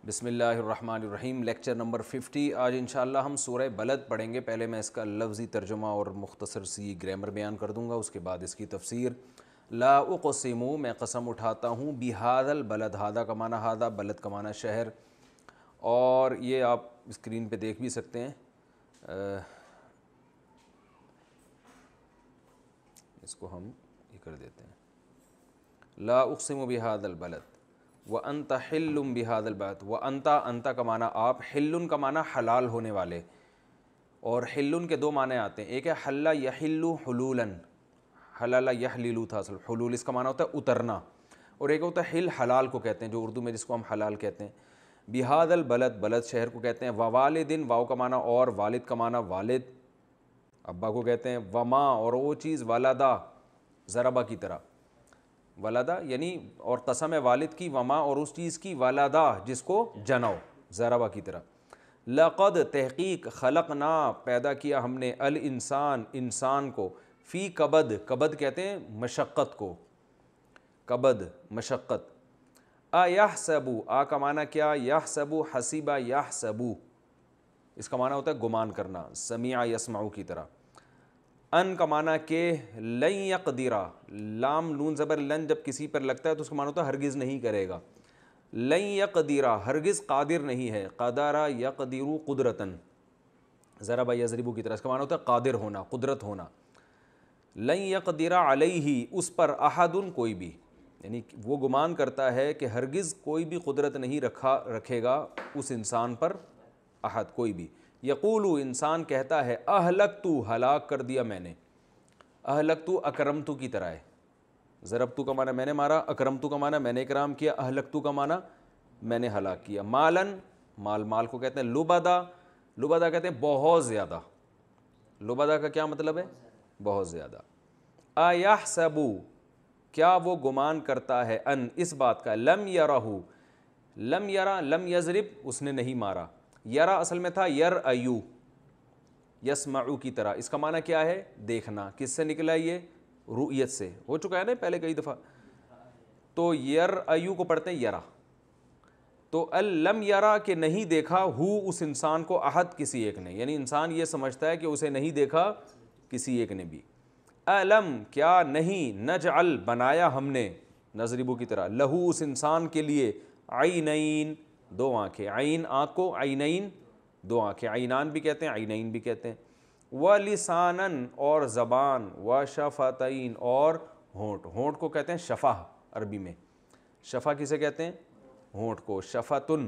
بسم اللہ الرحمن الرحیم، لیکچر نمبر 50۔ آج انشاءاللہ ہم سورہ بلد پڑھیں گے۔ پہلے میں اس کا لفظی ترجمہ اور مختصر سی گرامر بیان کر دوں گا، اس کے بعد اس کی تفسیر۔ لا اقسم، میں قسم اٹھاتا ہوں، بہذا البلد، ہذا کا معنی ہذا، بلد کا معنی شہر، اور یہ آپ اسکرین پہ دیکھ بھی سکتے ہیں۔ اس کو ہم یہ کر دیتے ہیں، لا اقسم بہذا البلد وَأَنْتَ حِلٌّ بِهَذَا الْبَلَدِ۔ وَأَنْتَ کا معنی آپ، حِلٌّ کا معنی حلال ہونے والے، اور حِلٌّ کے دو معنی آتے ہیں، ایک ہے حل یحل حلولاً، حلال یحلل تھا اصل، حلول اس کا معنی ہوتا ہے اترنا، اور ایک ہوتا ہے حل، حلال کو کہتے ہیں، جو اردو میں جس کو ہم حلال کہتے ہیں۔ بِهَذَا الْبَلَدِ، بلد شہر کو کہتے ہیں۔ وَوَالِدٍ، واو کا معنی اور، والد کا معنی والد، ابا کو کہتے ہیں۔ وما، اور وہ چیز، ولدا، ضربہ کی طرح، ولدا یعنی اور قسم ہے والد کی، وما اور اس چیز کی، ولدا جس کو جنو، ضربہ کی طرح۔ لقد، تحقیق، خلقنا، پیدا کیا ہم نے، الانسان، انسان کو، فی کبد، کبد کہتے ہیں مشقت کو، کبد مشقت۔ ایحسب، آ کا معنی کیا، یحسب، حسیبہ یحسب، اس کا معنی ہوتا ہے گمان کرنا، سمیع یسمع کی طرح۔ ان کا معنی کہ، لن یقدرا، لام نون زبر لن جب کسی پر لگتا ہے تو اس کا معنی ہوتا ہے ہرگز نہیں کرے گا۔ لن یقدرا، ہرگز قادر نہیں ہے، قدر یقدر قدرتاً، ضرب یضرب کی طرح، اس کا معنی ہوتا ہے قادر ہونا، قدرت ہونا۔ لن یقدر علیہ، اس پر، احد، کوئی بھی، یعنی وہ گمان کرتا ہے کہ ہرگز کوئی بھی قدرت نہیں رکھے گا اس انسان پر، احد، کوئی بھی۔ یقول، انسان کہتا ہے، اہلکتو، ہلاک کر دیا میں نے، اہلکتو اکرمتو کی طرح ہے، ضربتو کا معنی میں نے مارا، اکرمتو کا معنی میں نے اکرام کیا، اہلکتو کا معنی میں نے ہلاک کیا۔ مالن، مال، مال کو کہتے ہیں لبدا، لبدا کہتے ہیں بہت زیادہ، لبدا کا کیا مطلب ہے، بہت زیادہ۔ ایحسب، کیا وہ گمان کرتا ہے، ان، اس بات کا، لم یرہ، لم یرا، لم یضرب، اس نے نہیں مارا، یرا اصل میں تھا یرایو، یسمعو کی طرح، اس کا معنی کیا ہے، دیکھنا۔ کس سے نکلا یہ، رؤیت سے، ہو چکا ہے نا پہلے کئی دفعہ، تو یرایو کو پڑھتے ہیں یرا، تو لم یرا کہ نہیں دیکھا، ہو اس انسان کو، احد کسی ایک نے، یعنی انسان یہ سمجھتا ہے کہ اسے نہیں دیکھا کسی ایک نے بھی۔ الم، کیا نہیں، نجعل، بنایا ہم نے، نضربو کی طرح، لہو اس انسان کے لیے، عینین، دو آنکھیں، عین آنکھ کو، عینین دو آنکھیں، عینان بھی کہتے ہیں، عینین بھی کہتے ہیں۔ وَلِسَانًا، اور زبان، وَشَفَتَيْن، اور ہونٹ، ہونٹ کو کہتے ہیں شفہ عربی میں، شفہ کسے کہتے ہیں، ہونٹ کو، شفتن،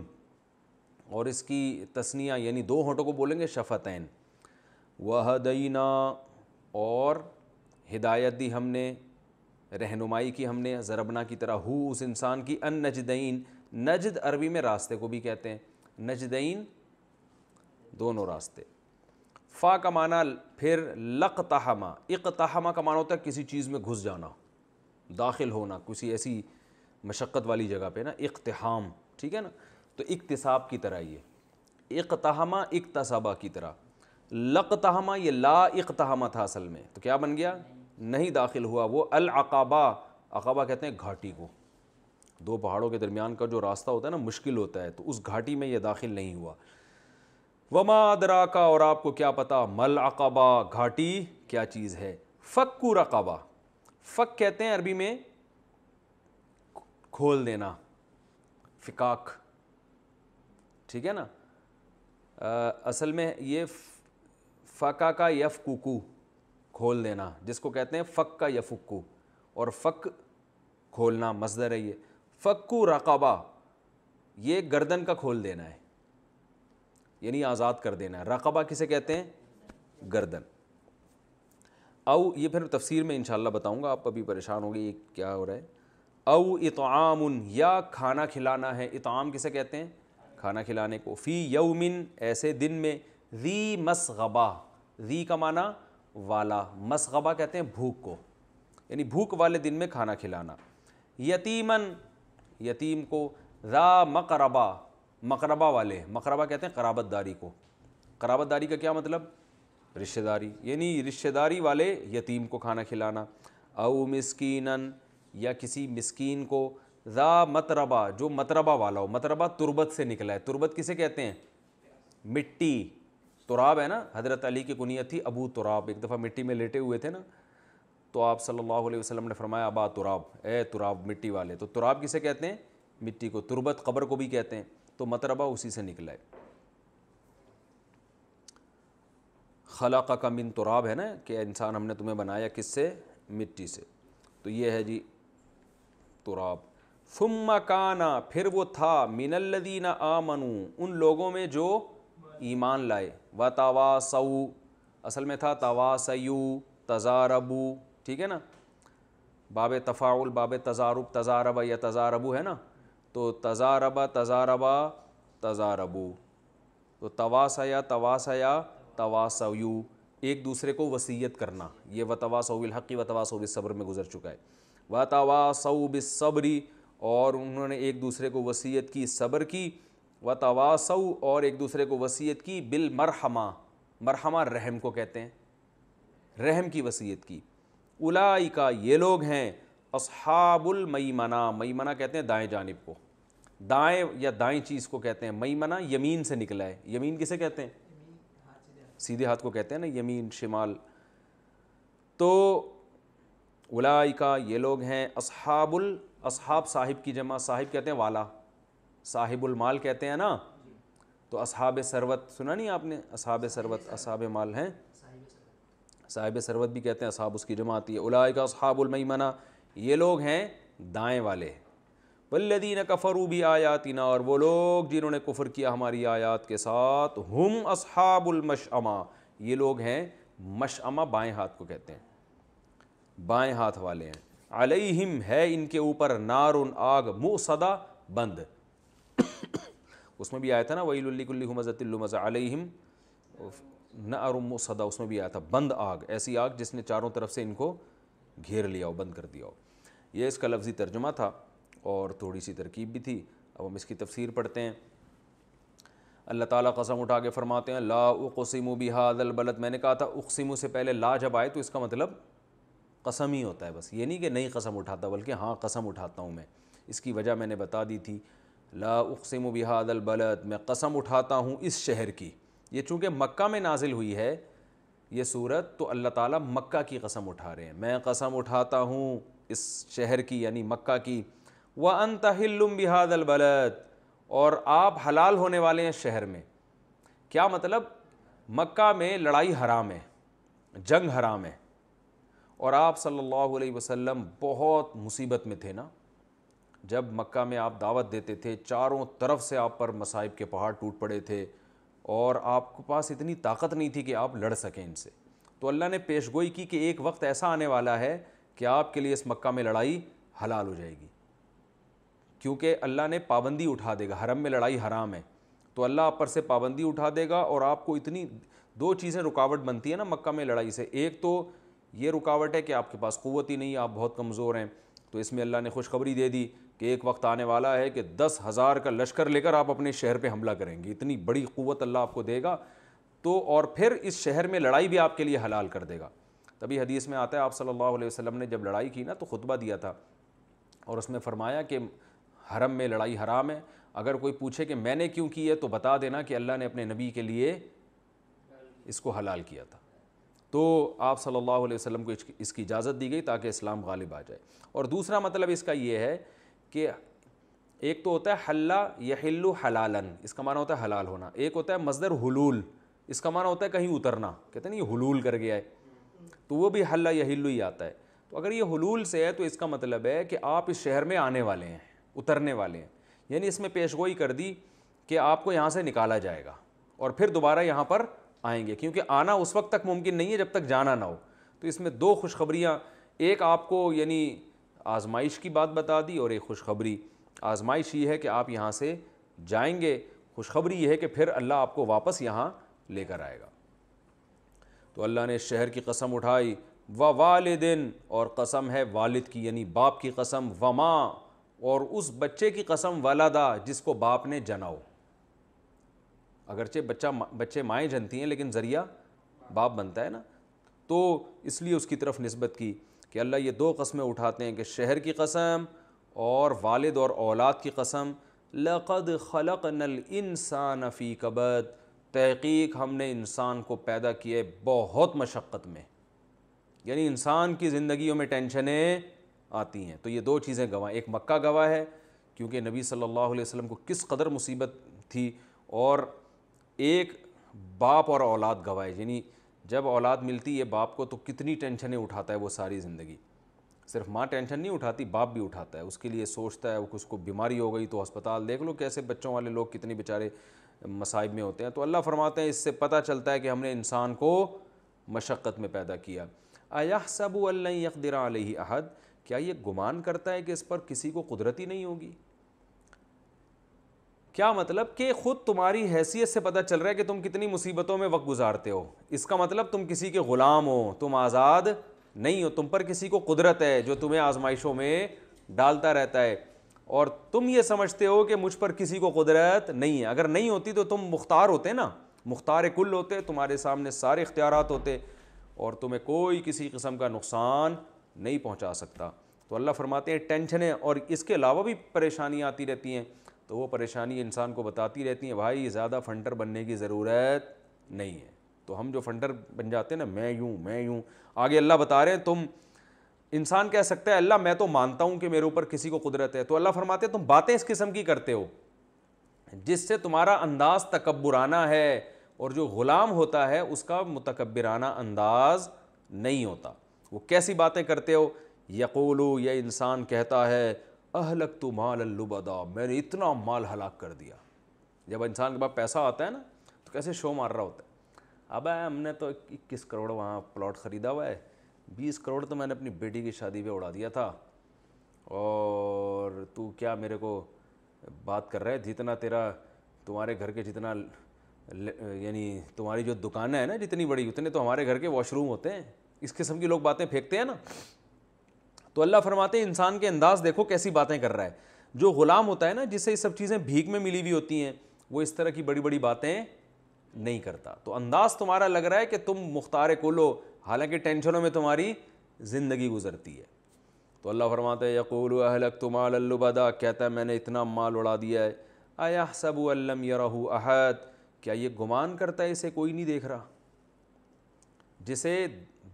اور اس کی تثنیہ یعنی دو ہونٹوں کو بولیں گے شفتین۔ وَهَدَيْنَا، اور ہدایت دی ہم نے، رہنمائی کی ہم نے، ضربنا کی طرح، ہو اس انسان کی، النجدین، نجد عربی میں راستے کو بھی کہتے ہیں، نجدین دونوں راستے۔ فا کا معنی پھر لقتحما، اقتحما کا معنی ہوتا ہے کسی چیز میں گھس جانا، داخل ہونا، کسی ایسی مشقت والی جگہ پہ نا، اقتحام، ٹھیک ہے نا، تو اکتساب کی طرح یہ، اقتحما اکتسابہ کی طرح۔ لقتحما، یہ لا اقتحما تھا اصل میں، تو کیا بن گیا، نہیں داخل ہوا وہ، العقبہ، عقبہ کہتے ہیں گھاٹی کو، دو پہاڑوں کے درمیان کا جو راستہ ہوتا ہے نا، مشکل ہوتا ہے، تو اس گھاٹی میں یہ داخل نہیں ہوا۔ وما ادراک، اور آپ کو کیا پتا، مل عقبہ، گھاٹی کیا چیز ہے۔ فک رقبہ، فک کہتے ہیں عربی میں کھول دینا، فکاک، ٹھیک ہے نا، اصل میں یہ فکا کا یفکو، کھول دینا، جس کو کہتے ہیں فک کا یفکو، اور فک کھولنا مصدر ہے یہ۔ فکو رقبہ، یہ گردن کا کھول دینا ہے، یعنی آزاد کر دینا ہے۔ رقبہ کسے کہتے ہیں، گردن۔ او، یہ پھر تفسیر میں انشاءاللہ بتاؤں گا، آپ ابھی پریشان ہوں گے یہ کیا ہو رہا ہے۔ او اطعام، یا کھانا کھلانا ہے، اطعام کسے کہتے ہیں، کھانا کھلانے کو۔ فی یومن، ایسے دن میں، ذی مسغبہ، ذی کا معنی والا، مسغبہ کہتے ہیں بھوک کو، یعنی بھوک والے دن میں کھانا کھلانا۔ یتیمن، یتیم کو، ذا مقربہ، مقربہ والے، مقربہ کہتے ہیں قرابت داری کو، قرابت داری کا کیا مطلب، رشتہ داری، یعنی رشتہ داری والے یتیم کو کھانا کھلانا۔ او مسکینن، یا کسی مسکین کو، ذا متربہ جو متربہ والا ہو. متربہ تربت سے نکلا ہے. تربت کسے کہتے ہیں؟ مٹی. تراب ہے نا, حضرت علی کی کنیت تھی ابو تراب. ایک دفعہ مٹی میں لیٹے ہوئے تھے نا, تو آپ صلی اللہ علیہ وسلم نے فرمایا ابا تراب, اے تراب مٹی والے. تو تراب کسے کہتے ہیں؟ مٹی کو. تربت قبر کو بھی کہتے ہیں. تو متربہ اسی سے نکلا ہے. خلقک من تراب ہے نا, کہ انسان ہم نے تمہیں بنایا کس سے؟ مٹی سے. تو یہ ہے جی تراب. ثم کانا پھر وہ تھا, من الذین آمنوا ان لوگوں میں جو ایمان لائے, وتواصوا اصل میں تھا تواصیوا تزاربوا, ٹھیک ہے نا, باب تفاعل باب تزارب, تزارب یا تزاربو ہے نا, تو تزارب تزاربا تزاربو. تو تواصیا تواصیا تواصیو, ایک دوسرے کو وصیت کرنا, یہ وتواصوا بالحق وتواصوا بالصبر میں گزر چکا ہے. وتواصوا بالصبر اور انہوں نے ایک دوسرے کو وصیت کی صبر کی. وتواصوا اور ایک دوسرے کو وصیت کی بالمرحمہ, مرحمہ رحم کو کہتے ہیں, رحم کی وصیت کی. اولئک یہ لوگ ہیں اصحاب المیمنہ, میمنہ کہتے ہیں دائیں جانب کو, دائیں یا دائیں چیز کو کہتے ہیں. میمنہ یمین سے نکلا ہے. یمین کسے کہتے ہیں؟ سیدھے ہاتھ کو کہتے ہیں نا, یمین شمال. تو اولئک یہ لوگ ہیں اصحاب اصحاب صاحب کی جمع, صاحب کہتے ہیں والا, صاحب المال کہتے ہیں نا. تو اصحاب ثروت سنا نہیں آپ نے, اصحاب ثروت اصحاب مال ہیں, صاحب ثروت بھی کہتے ہیں, اصحاب اس کی جمع آتی ہے. اولئک اصحاب المیمنہ یہ لوگ ہیں دائیں والے. والذین کفروا بآیاتنا اور وہ لوگ جنہوں نے کفر کیا ہماری آیات کے ساتھ, ہم اصحاب المشأمہ یہ لوگ ہیں مشأمہ بائیں ہاتھ کو کہتے ہیں, بائیں ہاتھ والے ہیں. علیہم ہے ان کے اوپر نار آگ مؤصدہ بند, اس میں بھی آیا تھا نا ویل لکل ہمزۃ لمزہ, علیہم نار مؤصدہ اس میں بھی آیا تھا بند آگ, ایسی آگ جس نے چاروں طرف سے ان کو گھیر لیا ہو, بند کر دیا ہو. یہ اس کا لفظی ترجمہ تھا اور تھوڑی سی ترکیب بھی تھی. اب ہم اس کی تفسیر پڑھتے ہیں. اللہ تعالیٰ قسم اٹھا کے فرماتے ہیں لا اقسم بہذا البلد. میں نے کہا تھا اقسم سے پہلے لا جب آئے تو اس کا مطلب قسم ہی ہوتا ہے, بس یہ نہیں کہ نہیں قسم اٹھاتا, بلکہ ہاں قسم اٹھاتا ہوں میں. اس کی وجہ میں نے بتا دی تھی. لا اقسم بہذا البلد میں قسم اٹھاتا ہوں اس شہر کی. یہ چونکہ مکہ میں نازل ہوئی ہے یہ سورت, تو اللہ تعالیٰ مکہ کی قسم اٹھا رہے ہیں. میں قسم اٹھاتا ہوں اس شہر کی یعنی مکہ کی. وَأَنْتَ حِلٌّ بِهَذَا الْبَلَدِ اور آپ حلال ہونے والے ہیں شہر میں. کیا مطلب؟ مکہ میں لڑائی حرام ہے, جنگ حرام ہے, اور آپ صلی اللہ علیہ وسلم بہت مصیبت میں تھے نا. جب مکہ میں آپ دعوت دیتے تھے چاروں طرف سے آپ پر مصائب کے پہاڑ ٹوٹ پڑے تھے, اور آپ کے پاس اتنی طاقت نہیں تھی کہ آپ لڑ سکیں ان سے. تو اللہ نے پیش گوئی کی کہ ایک وقت ایسا آنے والا ہے کہ آپ کے لیے اس مکہ میں لڑائی حلال ہو جائے گی, کیونکہ اللہ نے پابندی اٹھا دے گا. حرم میں لڑائی حرام ہے, تو اللہ آپ پر سے پابندی اٹھا دے گا, اور آپ کو اتنی دو چیزیں رکاوٹ بنتی ہیں نا مکہ میں لڑائی سے. ایک تو یہ رکاوٹ ہے کہ آپ کے پاس قوت ہی نہیں, آپ بہت کمزور ہیں. تو اس میں اللہ نے خوشخبری دے دی کہ ایک وقت آنے والا ہے کہ 10,000 کا لشکر لے کر آپ اپنے شہر پہ حملہ کریں گے, اتنی بڑی قوت اللہ آپ کو دے گا. تو اور پھر اس شہر میں لڑائی بھی آپ کے لیے حلال کر دے گا. تبھی حدیث میں آتا ہے آپ صلی اللہ علیہ وسلم نے جب لڑائی کی نا تو خطبہ دیا تھا, اور اس میں فرمایا کہ حرم میں لڑائی حرام ہے. اگر کوئی پوچھے کہ میں نے کیوں کی ہے تو بتا دینا کہ اللہ نے اپنے نبی کے لیے اس کو حلال کیا تھا. تو آپ صلی اللہ علیہ وسلم کو اس کی اجازت دی گئی تاکہ اسلام غالب آ جائے. اور دوسرا مطلب اس کا یہ ہے کہ ایک تو ہوتا ہے حلّ یحل حلالاً, اس کا معنی ہوتا ہے حلال ہونا. ایک ہوتا ہے مصدر حلول, اس کا معنی ہوتا ہے کہیں اترنا, کہتے ہیں نا یہ حلول کر گیا ہے, تو وہ بھی حلّ یحل ہی آتا ہے. تو اگر یہ حلول سے ہے تو اس کا مطلب ہے کہ آپ اس شہر میں آنے والے ہیں, اترنے والے ہیں. یعنی اس میں پیش گوئی کر دی کہ آپ کو یہاں سے نکالا جائے گا اور پھر دوبارہ یہاں پر آئیں گے, کیونکہ آنا اس وقت تک ممکن نہیں ہے جب تک جانا نہ ہو. تو اس میں دو خوشخبریاں, ایک آپ کو یعنی آزمائش کی بات بتا دی, اور ایک خوشخبری. آزمائش یہ ہے کہ آپ یہاں سے جائیں گے, خوشخبری یہ ہے کہ پھر اللہ آپ کو واپس یہاں لے کر آئے گا. تو اللہ نے شہر کی قسم اٹھائی, ووالدن اور قسم ہے والد کی یعنی باپ کی قسم, وما اور اس بچے کی قسم ولدا جس کو باپ نے جنا ہو. اگرچہ بچے مائیں جنتی ہیں لیکن ذریعہ باپ بنتا ہے نا, تو اس لیے اس کی طرف نسبت کی کہ اللہ یہ دو قسمیں اٹھاتے ہیں کہ شہر کی قسم اور والد اور اولاد کی قسم، لقد خلقنا الانسان فی کبد، تحقیق ہم نے انسان کو پیدا کیا ہے بہت مشقت میں، یعنی انسان کی زندگیوں میں ٹینشنیں آتی ہیں۔ تو یہ دو چیزیں گواہ، ایک مکہ گواہ ہے کیونکہ نبی صلی اللہ علیہ وسلم کو کس قدر مصیبت تھی، اور ایک باپ اور اولاد گواہ ہے، یعنی جب اولاد ملتی ہے باپ کو تو کتنی ٹینشنیں اٹھاتا ہے وہ ساری زندگی۔ صرف ماں ٹینشن نہیں اٹھاتی، باپ بھی اٹھاتا ہے، اس کے لیے سوچتا ہے، اس کو بیماری ہو گئی تو ہسپتال، دیکھ لو کیسے بچوں والے لوگ کتنے بیچارے مصائب میں ہوتے ہیں۔ تو اللہ فرماتے ہیں اس سے پتہ چلتا ہے کہ ہم نے انسان کو مشقت میں پیدا کیا۔ اَيَحْسَبُ أَن لَّن يَقْدِرَ عَلَيْهِ أَحَدٌ، کیا یہ گمان کرتا ہے کہ اس پر کسی کو قدرت ہی نہیں ہوگی؟ کیا مطلب کہ خود تمہاری حیثیت سے پتہ چل رہا ہے کہ تم کتنی مصیبتوں میں وقت گزارتے ہو، اس کا مطلب تم کسی کے غلام ہو، تم آزاد نہیں ہو، تم پر کسی کو قدرت ہے جو تمہیں آزمائشوں میں ڈالتا رہتا ہے، اور تم یہ سمجھتے ہو کہ مجھ پر کسی کو قدرت نہیں ہے۔ اگر نہیں ہوتی تو تم مختار ہوتے نا، مختار کل ہوتے، تمہارے سامنے سارے اختیارات ہوتے اور تمہیں کوئی کسی قسم کا نقصان نہیں پہنچا سکتا۔ تو اللہ فرماتے ہیں ٹینشنیں اور اس کے علاوہ بھی پریشانیاں آتی رہتی ہیں، تو وہ پریشانی انسان کو بتاتی رہتی ہیں بھائی زیادہ فنٹر بننے کی ضرورت نہیں ہے۔ تو ہم جو فنٹر بن جاتے ہیں نا، میں یوں، آگے اللہ بتا رہے ہیں تم، انسان کہہ سکتا ہے اللہ میں تو مانتا ہوں کہ میرے اوپر کسی کو قدرت ہے، تو اللہ فرماتے ہیں تم باتیں اس قسم کی کرتے ہو جس سے تمہارا انداز تکبرانہ ہے، اور جو غلام ہوتا ہے اس کا متکبرانہ انداز نہیں ہوتا۔ وہ کیسی باتیں کرتے ہو؟ یقولو، یہ انسان کہتا ہے، اہلکت مالا لبدا، میں نے اتنا مال ہلاک کر دیا۔ جب انسان کے پاس پیسہ آتا ہے نا تو کیسے شو مار رہا ہوتا ہے، اب ہم نے تو 21 کروڑ وہاں پلاٹ خریدا ہوا ہے، 20 کروڑ تو میں نے اپنی بیٹی کی شادی پہ اڑا دیا تھا، اور تو کیا میرے کو بات کر رہا ہے، جتنا تیرا تمہارے گھر کے جتنا یعنی تمہاری جو دکانیں ہیں نا جتنی بڑی، اتنے تو ہمارے گھر کے واش روم ہوتے ہیں۔ اس قسم کی لوگ باتیں پھینکتے ہیں نا۔ تو اللہ فرماتے ہیں انسان کے انداز دیکھو کیسی باتیں کر رہا ہے۔ جو غلام ہوتا ہے نا جسے یہ سب چیزیں بھیک میں ملی ہوئی ہوتی ہیں، وہ اس طرح کی بڑی بڑی باتیں نہیں کرتا۔ تو انداز تمہارا لگ رہا ہے کہ تم مختار کل ہو، حالانکہ ٹینشنوں میں تمہاری زندگی گزرتی ہے۔ تو اللہ فرماتے ہیں یقول اہلکت مالا لبدا، کہتا ہے میں نے اتنا مال اڑا دیا ہے۔ ایحسب ان لم یرہ احد، کیا یہ گمان کرتا ہے اسے کوئی نہیں دیکھ رہا؟ جسے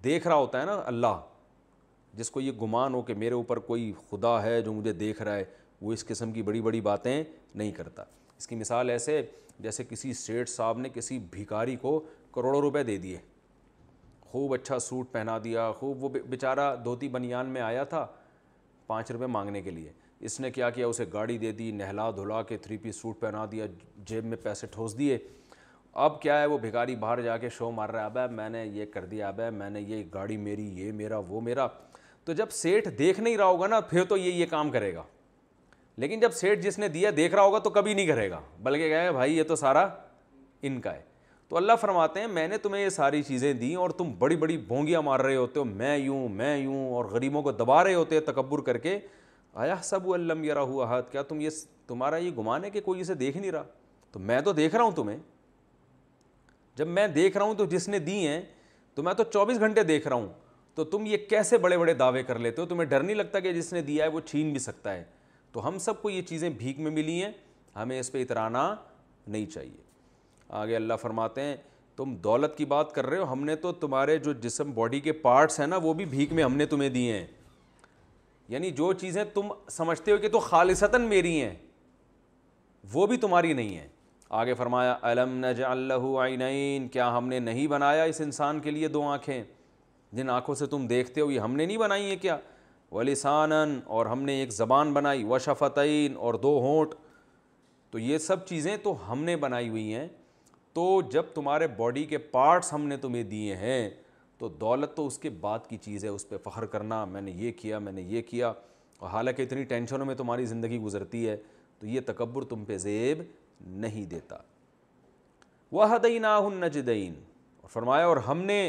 دیکھ رہا ہوتا ہے نا اللہ، جس کو یہ گمان ہو کہ میرے اوپر کوئی خدا ہے جو مجھے دیکھ رہا ہے، وہ اس قسم کی بڑی بڑی باتیں نہیں کرتا۔ اس کی مثال ایسے جیسے کسی سیٹھ صاحب نے کسی بھیکاری کو کروڑوں روپے دے دیے، خوب اچھا سوٹ پہنا دیا، خوب، وہ بیچارہ دھوتی بنیان میں آیا تھا 5 روپے مانگنے کے لیے، اس نے کیا کیا، اسے گاڑی دے دی، نہلا دھلا کے 3 پیس سوٹ پہنا دیا، جیب میں پیسے ٹھوس دیے۔ اب کیا ہے، وہ بھیکاری باہر جا کے شو مار رہا ہے، ابے میں نے یہ کر دیا، ابے میں نے یہ گاڑی میری، یہ میرا، وہ میرا۔ تو جب سیٹھ دیکھ نہیں رہا ہوگا نا پھر تو یہ کام کرے گا، لیکن جب سیٹھ جس نے دیا دیکھ رہا ہوگا تو کبھی نہیں کرے گا، بلکہ کہے بھائی یہ تو سارا ان کا ہے۔ تو اللہ فرماتے ہیں میں نے تمہیں یہ ساری چیزیں دیں اور تم بڑی بڑی بھونگیاں مار رہے ہوتے ہو، میں یوں، اور غریبوں کو دبا رہے ہوتے تکبر کر کے۔ ایحسب ان لم یرہ احد، کیا تمہارا یہ گمان ہے کہ کوئی اسے دیکھ نہیں رہا؟ تو میں تو دیکھ رہا ہوں تمہیں، جب میں دیکھ رہا ہوں تو جس نے دی ہیں تو میں تو 24 گھنٹے دیکھ رہا ہوں، تو تم یہ کیسے بڑے بڑے دعوے کر لیتے ہو؟ تمہیں ڈر نہیں لگتا کہ جس نے دیا ہے وہ چھین بھی سکتا ہے؟ تو ہم سب کو یہ چیزیں بھیک میں ملی ہیں، ہمیں اس پہ اترانا نہیں چاہیے۔ آگے اللہ فرماتے ہیں تم دولت کی بات کر رہے ہو، ہم نے تو تمہارے جو جسم باڈی کے پارٹس ہیں نا وہ بھی بھیک میں ہم نے تمہیں دیے ہیں، یعنی جو چیزیں تم سمجھتے ہو کہ تو خالصتاً میری ہیں وہ بھی تمہاری نہیں ہیں۔ آگے فرمایا الم نجعل لہ عینین، کیا ہم نے نہیں بنایا اس انسان کے لیے 2 آنکھیں؟ جن آنکھوں سے تم دیکھتے ہو یہ ہم نے نہیں بنائی ہیں کیا؟ ولسانن، اور ہم نے ایک زبان بنائی، وشفتین، اور 2 ہونٹ۔ تو یہ سب چیزیں تو ہم نے بنائی ہوئی ہیں۔ تو جب تمہارے باڈی کے پارٹس ہم نے تمہیں دیے ہیں تو دولت تو اس کے بعد کی چیز ہے، اس پہ فخر کرنا میں نے یہ کیا، میں نے یہ کیا، اور حالانکہ اتنی ٹینشنوں میں تمہاری زندگی گزرتی ہے، تو یہ تکبر تم پہ زیب نہیں دیتا۔ وَهَدَيْنَاهُ النَّجْدَيْنِ، اور فرمایا اور ہم نے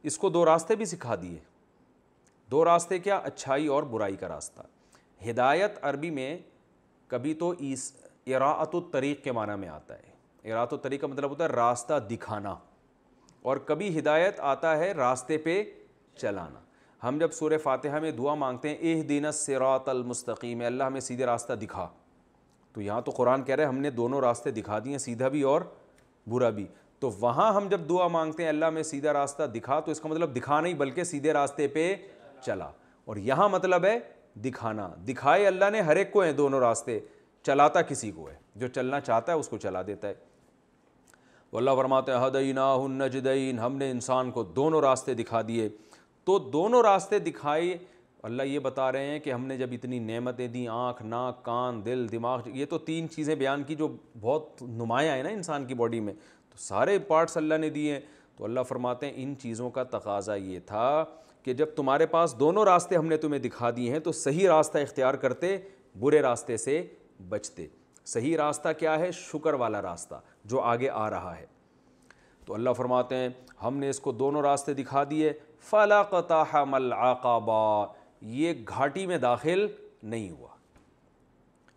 اس کو 2 راستے بھی سکھا دیے۔ 2 راستے کیا؟ اچھائی اور برائی کا راستہ۔ ہدایت عربی میں کبھی تو اراءۃ الطریق کے معنی میں آتا ہے، اراءۃ الطریق کا مطلب ہوتا ہے راستہ دکھانا، اور کبھی ہدایت آتا ہے راستے پہ چلانا۔ ہم جب سورہ فاتحہ میں دعا مانگتے ہیں اہدنا الصراط المستقیم، اللہ ہمیں سیدھے راستہ دکھا، تو یہاں تو قرآن کہہ رہے ہیں ہم نے دونوں راستے دکھا دیے، سیدھا بھی اور برا بھی. تو وہاں ہم جب دعا مانگتے ہیں اللہ میں سیدھا راستہ دکھا، تو اس کا مطلب دکھا نہیں بلکہ سیدھے راستے پہ چلا. اور یہاں مطلب ہے دکھانا، دکھائے اللہ نے ہر ایک کو ہیں دونوں راستے، چلاتا کسی کو ہے، جو چلنا چاہتا ہے اس کو چلا دیتا ہے. واللہ فرماتے ہیں ہدیناہ النجدین، ہم نے انسان کو دونوں راستے دکھا دیے. تو دونوں راستے دکھائے، اللہ یہ بتا رہے ہیں کہ ہم نے جب اتنی نعمتیں دیں، آنکھ، ناک، کان، دل، دماغ، یہ تو 3 چیزیں بیان کی جو بہت نمایاں ہیں نا انسان کی باڈی میں، تو سارے پارٹس اللہ نے دیے ہیں. تو اللہ فرماتے ہیں ان چیزوں کا تقاضا یہ تھا کہ جب تمہارے پاس دونوں راستے ہم نے تمہیں دکھا دیے ہیں تو صحیح راستہ اختیار کرتے، برے راستے سے بچتے. صحیح راستہ کیا ہے؟ شکر والا راستہ جو آگے آ رہا ہے. تو اللہ فرماتے ہیں ہم نے اس کو دونوں راستے دکھا دیے. فَلَاقْتَحَمَ الْعَقَبَةَ، یہ گھاٹی میں داخل نہیں ہوا،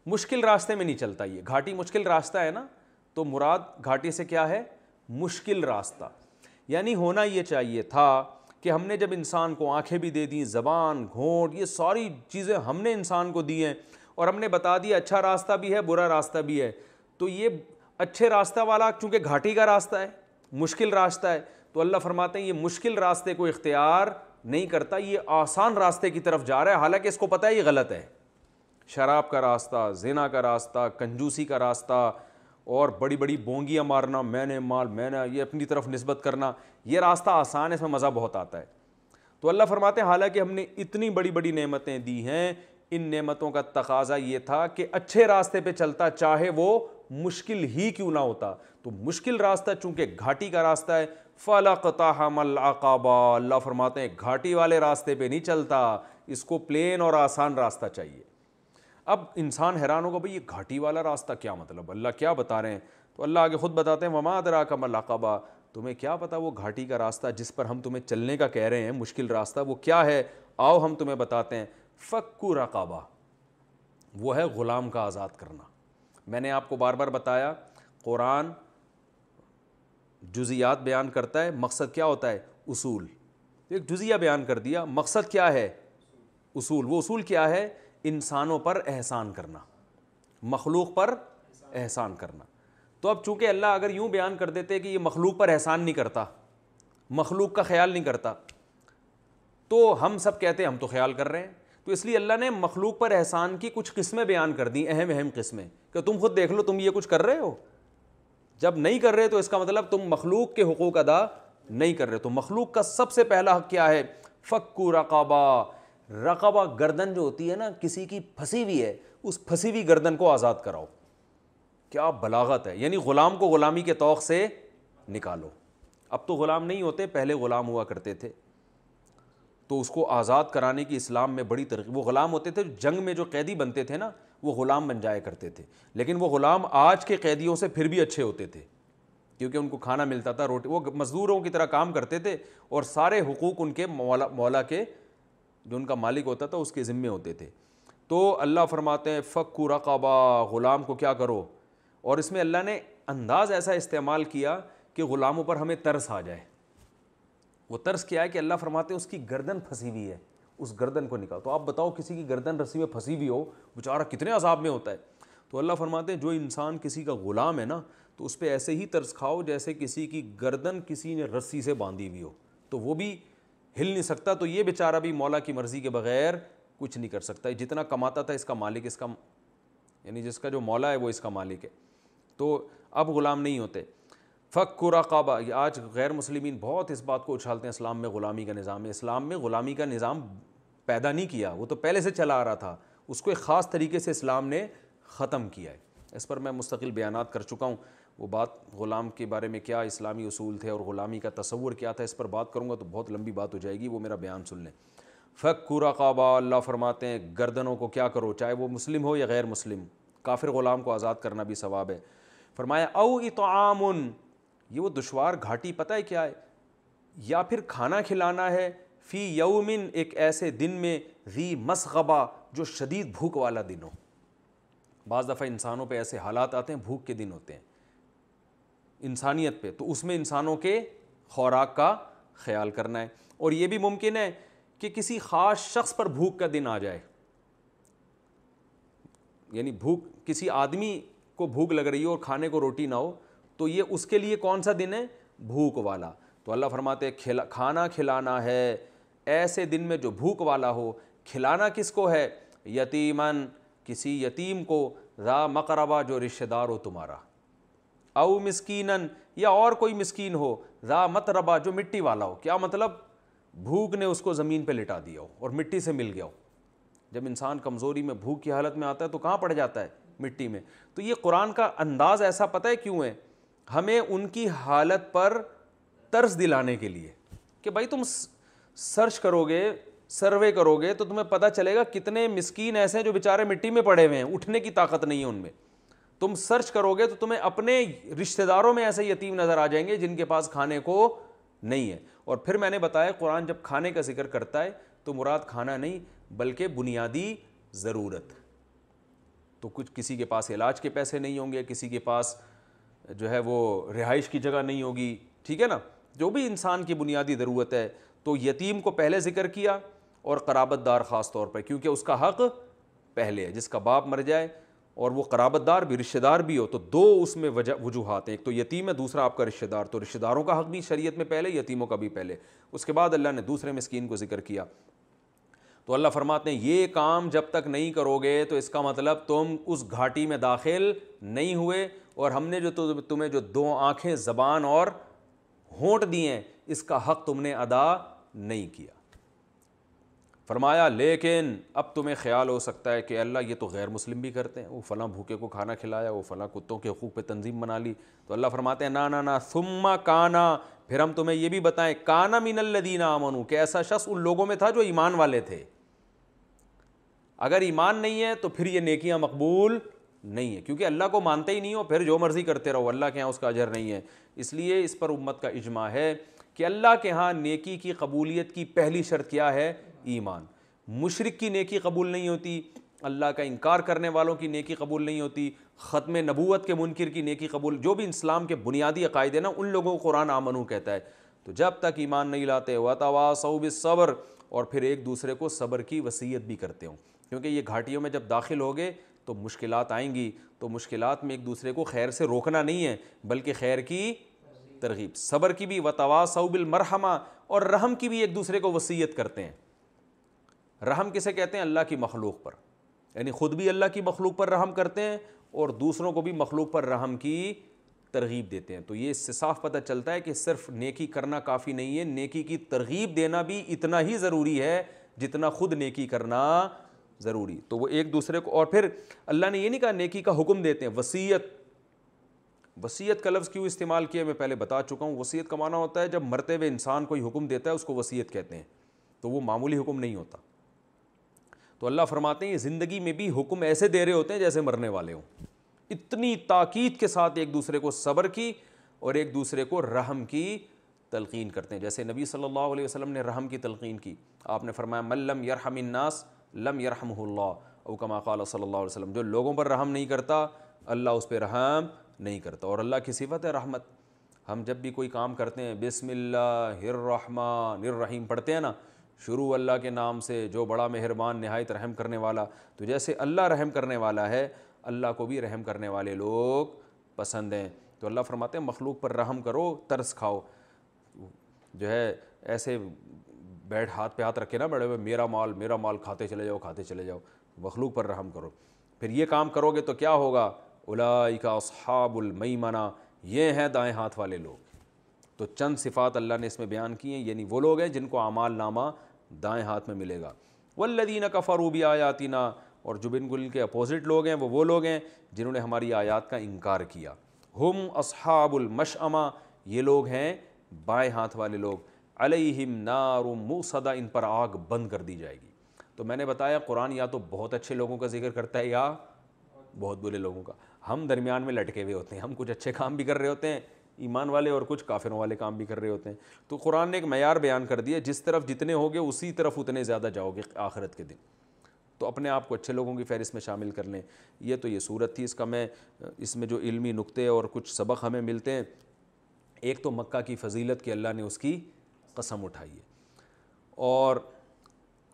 مشکل راستے میں نہیں چلتا. یہ گھاٹی مشکل راستہ ہے نا، تو مراد گھاٹی سے کیا ہے؟ مشکل راستہ. یعنی ہونا یہ چاہیے تھا کہ ہم نے جب انسان کو آنکھیں بھی دے دیں، زبان، گھونٹ، یہ ساری چیزیں ہم نے انسان کو دی ہیں، اور ہم نے بتا دیا اچھا راستہ بھی ہے برا راستہ بھی ہے. تو یہ اچھے راستہ والا چونکہ گھاٹی کا راستہ ہے، مشکل راستہ ہے، تو اللہ فرماتے ہیں یہ مشکل راستے کو اختیار نہیں کرتا، یہ آسان راستے کی طرف جا رہا ہے، حالانکہ اس کو پتہ ہے یہ غلط ہے. شراب کا راستہ، زنا کا راستہ، کنجوسی کا راستہ، اور بڑی بڑی بونگیاں مارنا، میں نے مال، میں نے یہ اپنی طرف نسبت کرنا، یہ راستہ آسان ہے، اس میں مزہ بہت آتا ہے. تو اللہ فرماتے ہیں حالانکہ ہم نے اتنی بڑی بڑی نعمتیں دی ہیں، ان نعمتوں کا تقاضا یہ تھا کہ اچھے راستے پہ چلتا، چاہے وہ مشکل ہی کیوں نہ ہوتا. تو مشکل راستہ چونکہ گھاٹی کا راستہ ہے، فَلَاقْتَحَمَ الْعَقَبَةَ، اللہ فرماتے ہیں گھاٹی والے راستے پہ نہیں چلتا، اس کو پلین اور آسان راستہ چاہیے. اب انسان حیران ہوگا بھئی یہ گھاٹی والا راستہ کیا مطلب، اللہ کیا بتا رہے ہیں؟ تو اللہ آگے خود بتاتے ہیں وَمَا أَدْرَاكَ مَا الْعَقَبَةُ، تمہیں کیا پتا وہ گھاٹی کا راستہ جس پر ہم تمہیں چلنے کا کہہ رہے ہیں، مشکل راستہ، وہ کیا ہے؟ آؤ ہم تمہیں بتاتے ہیں. فَكُّ رَقَبَةٍ، وہ ہے غلام کا آزاد کرنا. میں نے آپ کو بار بار بتایا قرآن جزیات بیان کرتا ہے، مقصد کیا ہوتا ہے؟ اصول. ایک جزیہ بیان کر دیا، مقصد کیا ہے؟ اصول. وہ اصول کیا ہے؟ انسانوں پر احسان کرنا، مخلوق پر احسان کرنا. تو اب چونکہ اللہ اگر یوں بیان کر دیتے کہ یہ مخلوق پر احسان نہیں کرتا، مخلوق کا خیال نہیں کرتا، تو ہم سب کہتے ہیں ہم تو خیال کر رہے ہیں. تو اس لیے اللہ نے مخلوق پر احسان کی کچھ قسمیں بیان کر دیں، اہم قسمیں، کہ تم خود دیکھ لو تم یہ کچھ کر رہے ہو. جب نہیں کر رہے تو اس کا مطلب تم مخلوق کے حقوق ادا نہیں کر رہے. تو مخلوق کا سب سے پہلا حق کیا ہے؟ فَكُّ رَقَبَةٍ. رقبہ گردن جو ہوتی ہے نا، کسی کی پھنسی ہوئی ہے، اس پھنسی ہوئی گردن کو آزاد کراؤ. کیا بلاغت ہے، یعنی غلام کو غلامی کے طوق سے نکالو. اب تو غلام نہیں ہوتے، پہلے غلام ہوا کرتے تھے، تو اس کو آزاد کرانے کی اسلام میں بڑی ترغیب. وہ غلام ہوتے تھے جنگ میں جو قیدی بنتے تھے نا، وہ غلام بن جایا کرتے تھے، لیکن وہ غلام آج کے قیدیوں سے پھر بھی اچھے ہوتے تھے، کیونکہ ان کو کھانا ملتا تھا، روٹی، وہ مزدوروں کی طرح کام کرتے تھے، اور سارے حقوق ان کے مولا کے، جو ان کا مالک ہوتا تھا، اس کے ذمے ہوتے تھے. تو اللہ فرماتے ہیں فَكُّ رَقَبَةٍ، غلام کو کیا کرو. اور اس میں اللہ نے انداز ایسا استعمال کیا کہ غلاموں پر ہمیں ترس آ جائے. وہ ترس کیا ہے کہ اللہ فرماتے ہیں اس کی گردن پھنسی ہوئی ہے، اس گردن کو نکالو. تو آپ بتاؤ کسی کی گردن رسی میں پھنسی ہوئی ہو، بیچارہ کتنے عذاب میں ہوتا ہے. تو اللہ فرماتے ہیں جو انسان کسی کا غلام ہے نا، تو اس پہ ایسے ہی ترس کھاؤ جیسے کسی کی گردن کسی نے رسی سے باندھی ہوئی ہو، تو وہ بھی ہل نہیں سکتا، تو یہ بیچارہ بھی مولا کی مرضی کے بغیر کچھ نہیں کر سکتا. جتنا کماتا تھا اس کا مالک، اس کا یعنی جس کا جو مولا ہے وہ اس کا مالک ہے. تو اب غلام نہیں ہوتے. فَكُّ رَقَبَةٍ. آج غیر مسلمین بہت اس بات کو اچھالتے ہیں اسلام میں غلامی کا نظام ہے. اسلام میں غلامی کا نظام پیدا نہیں کیا، وہ تو پہلے سے چلا آ رہا تھا، اس کو ایک خاص طریقے سے اسلام نے ختم کیا ہے. اس پر میں مستقل بیانات کر چکا ہوں. وہ بات غلام کے بارے میں کیا اسلامی اصول تھے اور غلامی کا تصور کیا تھا، اس پر بات کروں گا تو بہت لمبی بات ہو جائے گی، وہ میرا بیان سن لیں. فَكُّ رَقَبَةٍ. اللہ فرماتے ہیں گردنوں کو کیا کرو، چاہے وہ مسلم ہو یا غیر مسلم. کافر غلام کو آزاد کرنا بھی ثواب ہے. فرمایا او اطعام، یہ وہ دشوار گھاٹی پتہ ہے کیا ہے؟ یا پھر کھانا کھلانا ہے، فی یومن، ایک ایسے دن میں، ذی مسغبہ، جو شدید بھوک والا دن ہو. بعض دفعہ انسانوں پہ ایسے حالات آتے ہیں، بھوک کے دن ہوتے ہیں انسانیت پہ، تو اس میں انسانوں کے خوراک کا خیال کرنا ہے. اور یہ بھی ممکن ہے کہ کسی خاص شخص پر بھوک کا دن آ جائے، یعنی بھوک، کسی آدمی کو بھوک لگ رہی ہو اور کھانے کو روٹی نہ ہو، تو یہ اس کے لیے کون سا دن ہے؟ بھوک والا۔ تو اللہ فرماتے ہیں کھانا کھلانا ہے ایسے دن میں جو بھوک والا ہو۔ کھلانا کس کو ہے؟ یتیمن، کسی یتیم کو، ذا مقربہ، جو رشتہ دار ہو تمہارا، او مسکینن، یا اور کوئی مسکین ہو، ذا متربہ، جو مٹی والا ہو۔ کیا مطلب؟ بھوک نے اس کو زمین پہ لٹا دیا ہو اور مٹی سے مل گیا ہو۔ جب انسان کمزوری میں بھوک کی حالت میں آتا ہے تو کہاں پڑ جاتا ہے؟ مٹی میں۔ تو یہ قرآن کا انداز ایسا پتہ ہے کیوں ہے؟ ہمیں ان کی حالت پر طرز دلانے کے لیے کہ بھائی تم سرچ کرو گے، سروے کرو گے تو تمہیں پتہ چلے گا کتنے مسکین ایسے ہیں جو بیچارے مٹی میں پڑے ہوئے ہیں، اٹھنے کی طاقت نہیں ہے ان میں۔ تم سرچ کرو گے تو تمہیں اپنے رشتہ داروں میں ایسے یتیم نظر آ جائیں گے جن کے پاس کھانے کو نہیں ہے۔ اور پھر میں نے بتایا قرآن جب کھانے کا ذکر کرتا ہے تو مراد کھانا نہیں بلکہ بنیادی ضرورت۔ تو کچھ کسی کے پاس علاج کے پیسے نہیں ہوں گے، کسی کے پاس جو ہے وہ رہائش کی جگہ نہیں ہوگی، ٹھیک ہے نا، جو بھی انسان کی بنیادی ضرورت ہے۔ تو یتیم کو پہلے ذکر کیا اور قرابت دار خاص طور پر، کیونکہ اس کا حق پہلے ہے۔ جس کا باپ مر جائے اور وہ قرابت دار بھی، رشتہ دار بھی ہو، تو دو اس میں وجوہات ہیں، ایک تو یتیم ہے، دوسرا آپ کا رشتہ دار۔ تو رشتہ داروں کا حق بھی شریعت میں پہلے، یتیموں کا بھی پہلے۔ اس کے بعد اللہ نے دوسرے مسکین کو ذکر کیا۔ تو اللہ فرماتے ہیں یہ کام جب تک نہیں کرو گے تو اس کا مطلب تم اس گھاٹی میں داخل نہیں ہوئے، اور ہم نے جو تمہیں جو دو آنکھیں، زبان اور ہونٹ دیے ہیں، اس کا حق تم نے ادا نہیں کیا۔ فرمایا لیکن اب تمہیں خیال ہو سکتا ہے کہ اللہ یہ تو غیر مسلم بھی کرتے ہیں، وہ فلاں بھوکے کو کھانا کھلایا، وہ فلاں کتوں کے حقوق پہ تنظیم بنا لی۔ تو اللہ فرماتے ہیں نا ثم کانا، پھر ہم تمہیں یہ بھی بتائیں، کانا من الذین آمنوا، کہ ایسا شخص ان لوگوں میں تھا جو ایمان والے تھے۔ اگر ایمان نہیں ہے تو پھر یہ نیکیاں مقبول نہیں ہے، کیونکہ اللہ کو مانتے ہی نہیں ہو، پھر جو مرضی کرتے رہو، اللہ کے ہاں اس کا اجر نہیں ہے۔ اس لیے اس پر امت کا اجماع ہے کہ اللہ کے ہاں نیکی کی قبولیت کی پہلی شرط کیا ہے؟ ایمان۔ مشرک کی نیکی قبول نہیں ہوتی، اللہ کا انکار کرنے والوں کی نیکی قبول نہیں ہوتی، ختم نبوت کے منکر کی نیکی قبول، جو بھی اسلام کے بنیادی عقائد ہیں نا، ان لوگوں کو قرآن آمنو کہتا ہے۔ تو جب تک ایمان نہیں لاتے، وَتَوَاصَوْا بِالصَّبْرِ، اور پھر ایک دوسرے کو صبر کی وصیت بھی کرتے ہوں، کیونکہ یہ گھاٹیوں میں جب داخل ہوگے تو مشکلات آئیں گی، تو مشکلات میں ایک دوسرے کو خیر سے روکنا نہیں ہے بلکہ خیر کی ترغیب، صبر کی بھی، وَتَوَاصَوْا بِالْمَرْحَمَةِ، اور رحم کی بھی ایک دوسرے کو وصیت کرتے ہیں۔ رحم کسے کہتے ہیں؟ اللہ کی مخلوق پر، یعنی خود بھی اللہ کی مخلوق پر رحم کرتے ہیں اور دوسروں کو بھی مخلوق پر رحم کی ترغیب دیتے ہیں۔ تو یہ اس سے صاف پتہ چلتا ہے کہ صرف نیکی کرنا کافی نہیں ہے، نیکی کی ترغیب دینا بھی اتنا ہی ضروری ہے جتنا خود نیکی کرنا ضروری۔ تو وہ ایک دوسرے کو، اور پھر اللہ نے یہ نہیں کہا نیکی کا حکم دیتے ہیں، وصیت۔ وصیت کا لفظ کیوں استعمال کیا میں پہلے بتا چکا ہوں۔ وصیت کا معنی ہوتا ہے جب مرتے ہوئے انسان کوئی حکم دیتا ہے اس کو وصیت کہتے ہیں، تو وہ معمولی حکم نہیں ہوتا۔ تو اللہ فرماتے ہیں یہ زندگی میں بھی حکم ایسے دے رہے ہوتے ہیں جیسے مرنے والے ہوں، اتنی تاکید کے ساتھ ایک دوسرے کو صبر کی اور ایک دوسرے کو رحم کی تلقین کرتے ہیں۔ جیسے نبی صلی اللہ علیہ وسلم نے رحم کی تلقین کی، آپ نے فرمایا من لم یرحم الناس لم یرحمہ اللہ، او کما قال صلی اللہ علیہ وسلم، جو لوگوں پر رحم نہیں کرتا اللہ اس پہ رحم نہیں کرتا۔ اور اللہ کی صفت ہے رحمت۔ ہم جب بھی کوئی کام کرتے ہیں بسم اللہ الرحمن الرحیم پڑھتے ہیں نا، شروع اللہ کے نام سے جو بڑا مہربان نہایت رحم کرنے والا، تو جیسے اللہ رحم کرنے والا ہے، اللہ کو بھی رحم کرنے والے لوگ پسند ہیں۔ تو اللہ فرماتے ہیں مخلوق پر رحم کرو، ترس کھاؤ۔ جو ہے ایسے بیٹھ ہاتھ پہ ہاتھ رکھے نا بڑے ہوئے، میرا مال کھاتے چلے جاؤ، مخلوق پر رحم کرو۔ پھر یہ کام کرو گے تو کیا ہوگا؟ اولئک اصحاب المیمنہ، یہ ہیں دائیں ہاتھ والے لوگ۔ تو چند صفات اللہ نے اس میں بیان کی ہیں، یعنی وہ لوگ ہیں جن کو اعمال نامہ دائیں ہاتھ میں ملے گا۔ والذین کفروا بآیاتنا، اور جو بالکل کے اپوزٹ لوگ ہیں وہ لوگ ہیں جنہوں نے ہماری آیات کا انکار کیا۔ ہم اصحاب المشأمہ، یہ لوگ ہیں بائیں ہاتھ والے لوگ، علیہم نار موصدہ، ان پر آگ بند کر دی جائے گی۔ تو میں نے بتایا قرآن یا تو بہت اچھے لوگوں کا ذکر کرتا ہے یا بہت برے لوگوں کا، ہم درمیان میں لٹکے ہوئے ہوتے ہیں، ہم کچھ اچھے کام بھی کر رہے ہوتے ہیں ایمان والے، اور کچھ کافروں والے کام بھی کر رہے ہوتے ہیں۔ تو قرآن نے ایک معیار بیان کر دیا، جس طرف جتنے ہوگے اسی طرف اتنے زیادہ جاؤ گے آخرت کے دن۔ تو اپنے آپ کو اچھے لوگوں کی فہرست میں شامل کر لیں۔ یہ تو یہ صورت تھی، اس میں جو علمی نقطے اور کچھ سبق ہمیں ملتے ہیں، ایک تو مکہ کی فضیلت کہ اللہ نے اس کی قسم اٹھائی ہے، اور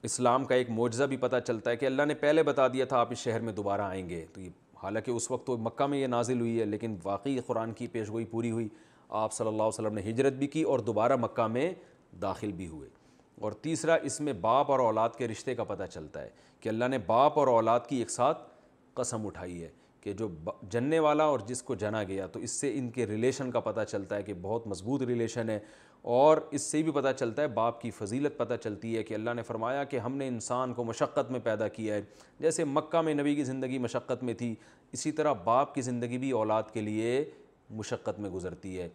اسلام کا ایک معجزہ بھی پتہ چلتا ہے کہ اللہ نے پہلے بتا دیا تھا آپ اس شہر میں دوبارہ آئیں گے. تو یہ حالانکہ اس وقت تو مکہ میں یہ نازل ہوئی ہے، لیکن واقعی قرآن کی پیشگوئی پوری ہوئی. آپ صلی اللہ علیہ وسلم نے ہجرت بھی کی اور دوبارہ مکہ میں داخل بھی ہوئے. اور تیسرا اس میں باپ اور اولاد کے رشتے کا پتہ چلتا ہے کہ اللہ نے باپ اور اولاد کی ایک ساتھ قسم اٹھائی ہے کہ جو جننے والا اور جس کو جنا گیا، تو اس سے ان کے ریلیشن کا پتہ چلتا ہے کہ بہت مضبوط ریلیشن ہے. اور اس سے بھی پتہ چلتا ہے باپ کی فضیلت پتہ چلتی ہے کہ اللہ نے فرمایا کہ ہم نے انسان کو مشقت میں پیدا کیا ہے. جیسے مکہ میں نبی کی زندگی مشقت میں تھی، اسی طرح باپ کی زندگی بھی اولاد کے لیے مشقت میں گزرتی ہے.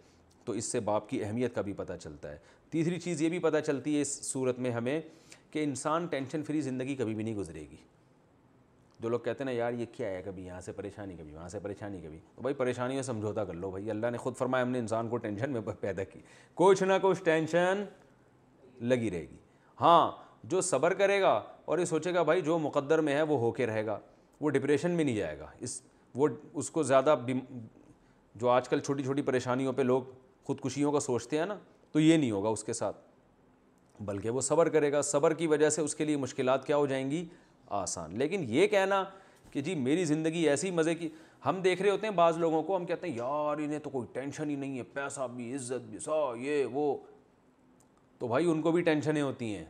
تو اس سے باپ کی اہمیت کا بھی پتہ چلتا ہے. تیسری چیز یہ بھی پتہ چلتی ہے اس صورت میں ہمیں کہ انسان ٹینشن فری زندگی کبھی بھی نہیں گزرے گی. جو لوگ کہتے ہیں نا یار یہ کیا ہے، کبھی یہاں سے پریشانی کبھی وہاں سے پریشانی کبھی، تو بھائی پریشانی میں سمجھوتا کر لو. بھائی اللہ نے خود فرمایا ہم نے انسان کو ٹینشن میں پیدا کی، کچھ نہ کچھ ٹینشن لگی رہے گی. ہاں جو صبر کرے گا اور یہ سوچے گا بھائی جو مقدر میں ہے وہ ہو کے رہے گا، وہ ڈپریشن میں نہیں جائے گا. اس کو زیادہ جو آج کل چھوٹی چھوٹی پریشانیوں پہ لوگ خودکشیوں کا سوچتے ہیں نا، تو یہ نہیں ہوگا اس کے ساتھ، بلکہ وہ صبر کرے گا. صبر کی وجہ سے اس کے لیے مشکلات کیا ہو جائیں گی؟ آسان. لیکن یہ کہنا کہ جی میری زندگی ایسی مزے کی، ہم دیکھ رہے ہوتے ہیں بعض لوگوں کو، ہم کہتے ہیں یار انہیں تو کوئی ٹینشن ہی نہیں ہے، پیسہ بھی، عزت بھی، سا یہ وہ. تو بھائی ان کو بھی ٹینشنیں ہوتی ہیں،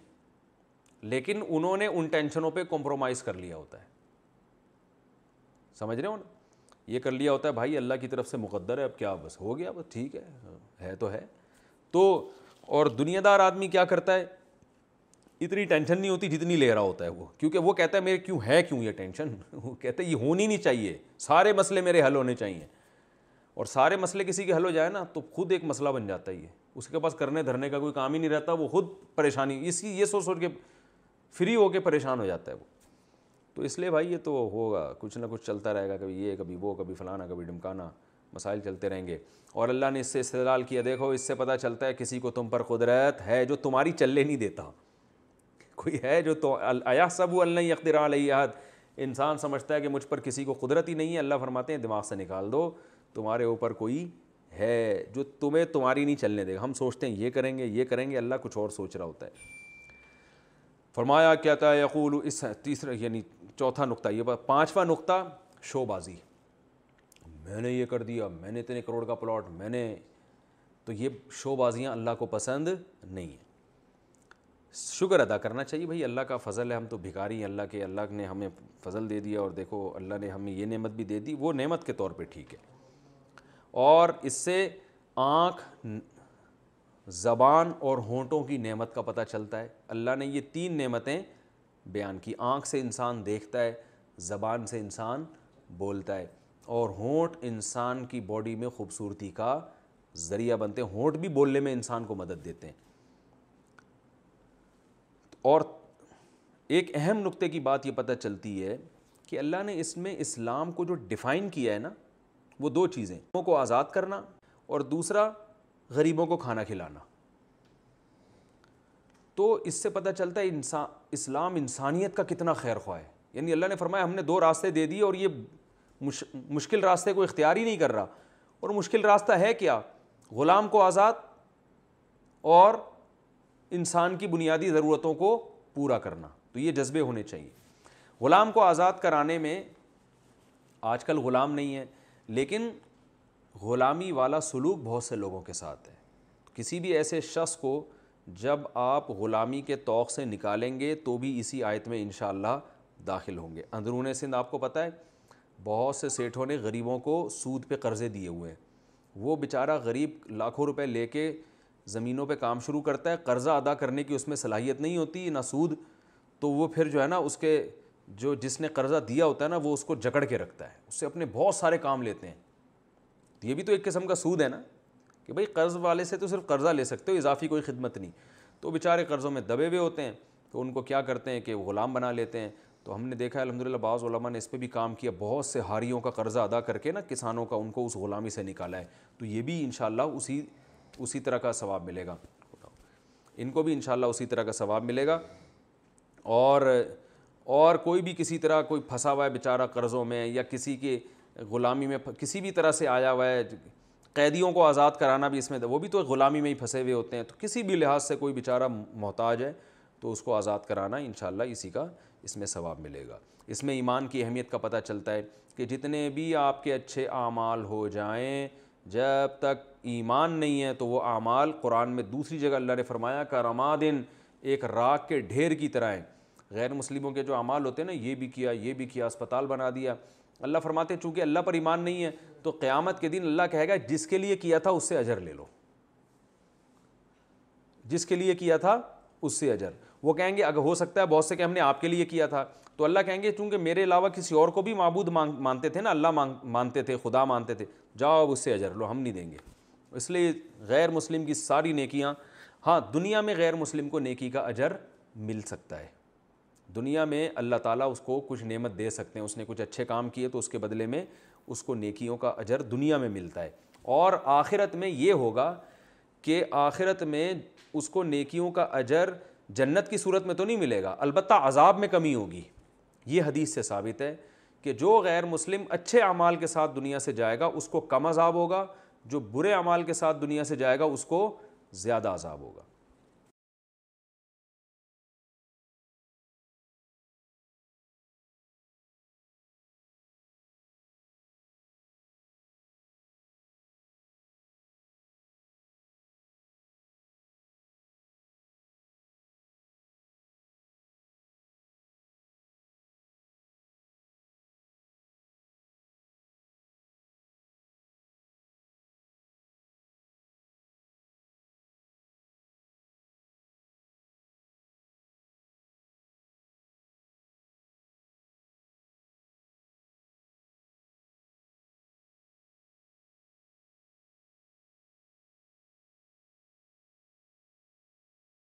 لیکن انہوں نے ان ٹینشنوں پہ کمپرومائز کر لیا ہوتا ہے. سمجھ رہے ہو نا؟ یہ کر لیا ہوتا ہے بھائی اللہ کی طرف سے مقدر ہے، اب کیا بس ہو گیا، بس ٹھیک ہے تو ہے. تو اور دنیا دار آدمی کیا کرتا ہے، اتنی ٹینشن نہیں ہوتی جتنی لے رہا ہوتا ہے وہ، کیونکہ وہ کہتا ہے میرے کیوں یہ ٹینشن، وہ کہتا ہے یہ ہونی نہیں چاہیے، سارے مسئلے میرے حل ہونے چاہیے. اور سارے مسئلے کسی کے حل ہو جائے نا تو خود ایک مسئلہ بن جاتا ہے. یہ اس کے پاس کرنے دھرنے کا کوئی کام ہی نہیں رہتا، وہ خود پریشانی یہ سوچ کے فری ہو کے پریشان ہو جاتا ہے وہ. تو اس لیے بھائی یہ تو ہوگا، کچھ نہ کچھ چلتا رہے گا، کبھی یہ کبھی وہ کبھی فلانا کبھی ڈمکانا، مسائل چلتے رہیں گے. اور اللہ نے اس سے استدلال کیا، دیکھو اس سے پتہ چلتا ہے کسی کو تم پر قدرت ہے جو تمہاری چلنے نہیں دیتا. کوئی ہے جو تو ایحسب ان لن یقدر علیہ احد، انسان سمجھتا ہے کہ مجھ پر کسی کو قدرت ہی نہیں ہے. اللہ فرماتے ہیں دماغ سے نکال دو، تمہارے اوپر کوئی ہے جو تمہیں تمہاری نہیں چلنے دے گا. ہم سوچتے ہیں یہ کریں گے، اللہ کچھ اور سوچ رہا ہوتا ہے. فرمایا کیا تھا یقول، اس تیسرا یعنی چوتھا نقطہ یہ. پانچواں نقطہ شو بازی، میں نے یہ کر دیا، میں نے اتنے کروڑ کا پلاٹ، میں نے، تو یہ شو بازیاں اللہ کو پسند نہیں ہیں. شکر ادا کرنا چاہیے بھائی اللہ کا فضل ہے، ہم تو بھکاری ہیں اللہ کے، اللہ نے ہمیں فضل دے دیا اور دیکھو اللہ نے ہمیں یہ نعمت بھی دے دی، وہ نعمت کے طور پہ ٹھیک ہے. اور اس سے آنکھ، زبان اور ہونٹوں کی نعمت کا پتہ چلتا ہے. اللہ نے یہ تین نعمتیں بیان کی. آنکھ سے انسان دیکھتا ہے، زبان سے انسان بولتا ہے، اور ہونٹ انسان کی باڈی میں خوبصورتی کا ذریعہ بنتے ہیں. ہونٹ بھی بولنے میں انسان کو مدد دیتے ہیں. اور ایک اہم نقطے کی بات یہ پتہ چلتی ہے کہ اللہ نے اس میں اسلام کو جو ڈیفائن کیا ہے نا، وہ دو چیزیں، غریبوں کو آزاد کرنا اور دوسرا غریبوں کو کھانا کھلانا. تو اس سے پتہ چلتا ہے اسلام انسانیت کا کتنا خیر خواہ ہے. یعنی اللہ نے فرمایا ہم نے دو راستے دے دیے اور یہ مشکل راستے کو اختیار ہی نہیں کر رہا. اور مشکل راستہ ہے کیا؟ غلام کو آزاد اور انسان کی بنیادی ضرورتوں کو پورا کرنا. تو یہ جذبے ہونے چاہیے. غلام کو آزاد کرانے میں آج کل غلام نہیں ہے، لیکن غلامی والا سلوک بہت سے لوگوں کے ساتھ ہے. کسی بھی ایسے شخص کو جب آپ غلامی کے طوق سے نکالیں گے تو بھی اسی آیت میں انشاءاللہ داخل ہوں گے. اندرون سندھ آپ کو پتہ ہے بہت سے سیٹھوں نے غریبوں کو سود پہ قرضے دیے ہوئے ہیں. وہ بیچارہ غریب لاکھوں روپے لے کے زمینوں پہ کام شروع کرتا ہے، قرضہ ادا کرنے کی اس میں صلاحیت نہیں ہوتی نہ سود، تو وہ پھر جو ہے نا اس کے جس نے قرضہ دیا ہوتا ہے نا وہ اس کو جکڑ کے رکھتا ہے، اس سے اپنے بہت سارے کام لیتے ہیں. یہ بھی تو ایک قسم کا سود ہے نا کہ بھئی قرض والے سے تو صرف قرضہ لے سکتے ہو، اضافی کوئی خدمت نہیں. تو بیچارے قرضوں میں دبے ہوئے ہوتے ہیں، تو ان کو کیا کرتے ہیں کہ غلام بنا لیتے ہیں. تو ہم نے دیکھا ہے الحمدللہ بعض علماء نے اس پہ بھی کام کیا، بہت سے ہاریوں کا قرضہ ادا کر کے نا کسانوں کا، ان کو اس غلامی سے نکالا ہے. تو یہ بھی انشاءاللہ اسی طرح کا ثواب ملے گا، ان کو بھی انشاءاللہ اسی طرح کا ثواب ملے گا. اور کوئی بھی کسی طرح کوئی پھنسا ہوا ہے بیچارہ قرضوں میں یا کسی کی غلامی میں کسی بھی طرح سے آیا ہوا ہے، قیدیوں کو آزاد کرانا بھی اس میں، وہ بھی تو غلامی میں ہی پھنسے ہوئے ہوتے ہیں. تو کسی بھی لحاظ سے کوئی بیچارہ محتاج ہے تو اس کو آزاد کرانا انشاءاللہ اسی کا اس میں ثواب ملے گا۔ اس میں ایمان کی اہمیت کا پتہ چلتا ہے کہ جتنے بھی آپ کے اچھے اعمال ہو جائیں، جب تک ایمان نہیں ہے تو وہ اعمال، قرآن میں دوسری جگہ اللہ نے فرمایا کرمادن، ایک راکھ کے ڈھیر کی طرح ہیں۔ غیر مسلموں کے جو اعمال ہوتے ہیں نا، یہ بھی کیا، یہ بھی کیا، اسپتال بنا دیا، اللہ فرماتے ہیں چونکہ اللہ پر ایمان نہیں ہے تو قیامت کے دن اللہ کہے گا جس کے لیے کیا تھا اس سے اجر لے لو، جس کے لیے کیا تھا اس سے اجر۔ وہ کہیں گے اگر ہو سکتا ہے بہت سے کہ ہم نے آپ کے لیے کیا تھا، تو اللہ کہیں گے چونکہ میرے علاوہ کسی اور کو بھی معبود مانتے تھے نا، اللہ مانتے تھے، خدا مانتے تھے، جاؤ اب اس سے اجر لو، ہم نہیں دیں گے۔ اس لیے غیر مسلم کی ساری نیکیاں، ہاں دنیا میں غیر مسلم کو نیکی کا اجر مل سکتا ہے، دنیا میں اللہ تعالیٰ اس کو کچھ نعمت دے سکتے ہیں، اس نے کچھ اچھے کام کیے تو اس کے بدلے میں اس کو نیکیوں کا اجر دنیا میں ملتا ہے۔ اور آخرت میں یہ ہوگا کہ آخرت میں اس کو نیکیوں کا اجر جنت کی صورت میں تو نہیں ملے گا، البتہ عذاب میں کمی ہوگی۔ یہ حدیث سے ثابت ہے کہ جو غیر مسلم اچھے اعمال کے ساتھ دنیا سے جائے گا اس کو کم عذاب ہوگا، جو برے اعمال کے ساتھ دنیا سے جائے گا اس کو زیادہ عذاب ہوگا۔